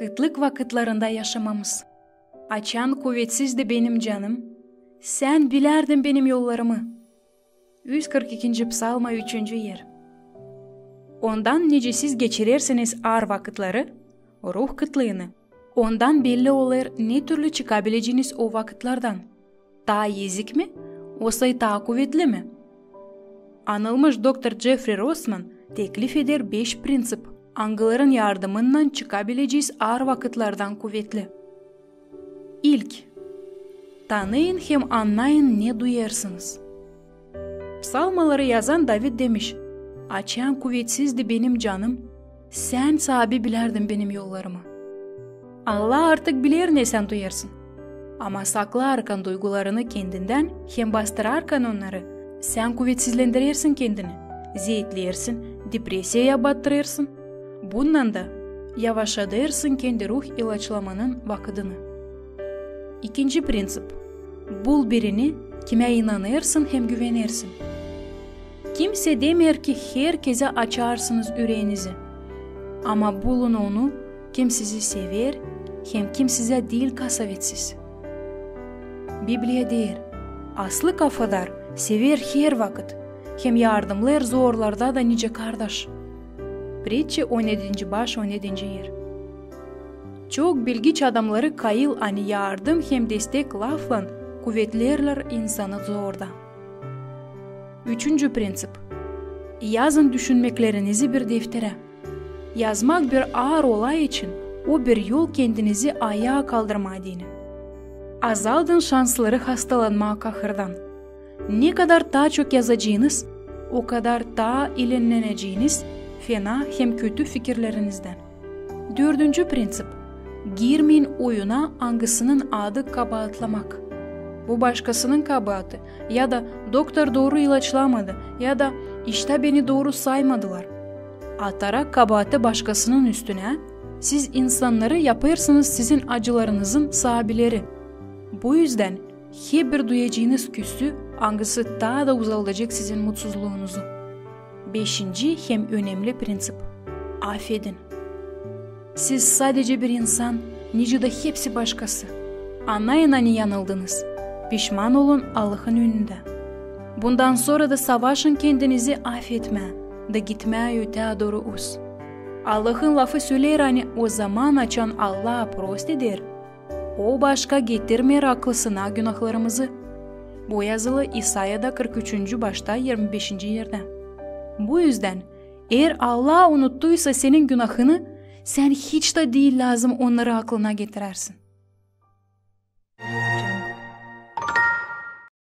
Kıtlık vakitlarında yaşamamız. Açan kuvvetsizdi benim canım. Sen bilerdin benim yollarımı. 142. Psalma 3. yer. Ondan nece siz geçirirsiniz ağır vakitleri, ruh kıtlığını. Ondan belli olur ne türlü çıkabileceğiniz o vakitlerden. Daha yezik mi? Osay daha kuvvetli mi? Anılmış Dr. Jeffrey Rossman teklif eder 5 prinsip. Angıların yardımından çıkabileceğiz ağır vakitlerden kuvvetli. İlk, tanıyın hem anlayın ne duyarsınız. Psalmaları yazan David demiş, açan kuvvetsizdi benim canım, sen sahibi bilerdin benim yollarımı. Allah artık bilir ne sen duyarsın. Ama saklarken duygularını kendinden hem bastırarken onları, sen kuvvetsizlendirirsin kendini, zeytleyersin, depresyaya battırırsın. Bundan da yavaşlatırsın kendi ruh ilaçlamanın vakitini. İkinci prinsip, bul birini kime inanırsın hem güvenirsin. Kimse demer ki herkese açarsınız yüreğinizi. Ama bulun onu kim sizi sever hem kim size değil kasavetsiz. Biblia der, aslı kafadar sever her vakit, hem yardımlar zorlarda da nice kardeş. Prитча 17. baş 17. yer. Çok bilgiç adamları kayıl ani yardım hem destek laflan kuvvetlerler insanı zorda. Üçüncü prinsip. Yazın düşünmeklerinizi bir deftere. Yazmak bir ağır olay için o bir yol kendinizi ayağa kaldırmadığını. Azaldın şansları hastalanma kahırdan. Ne kadar daha çok yazacağınız, o kadar daha ilenleneceğiniz fena hem kötü fikirlerinizden. Dördüncü prinsip. Girmeyin oyuna hangısının adı kabahatlamak. Bu başkasının kabahati ya da doktor doğru ilaçlamadı ya da işte beni doğru saymadılar. Atarak kabahati başkasının üstüne, siz insanları yaparsınız sizin acılarınızın sahibileri. Bu yüzden hep bir duyacağınız küsü hangisi daha da uzalacak sizin mutsuzluğunuzu. Beşinci hem önemli prinsip. Affedin. Siz sadece bir insan, nice de hepsi başkası. Anlayın hani yanıldınız. Pişman olun Allah'ın önünde. Bundan sonra da savaşın kendinizi affetme, da gitmeye öteye doğru uz. Allah'ın lafı söyler hani o zaman açan Allah'a prost eder. O başka getirmer aklısına günahlarımızı. Bu yazılı İsa'da 43. başta 25. yerde. Bu yüzden eğer Allah unuttuysa senin günahını, sen hiç de değil lazım onları aklına getirersin.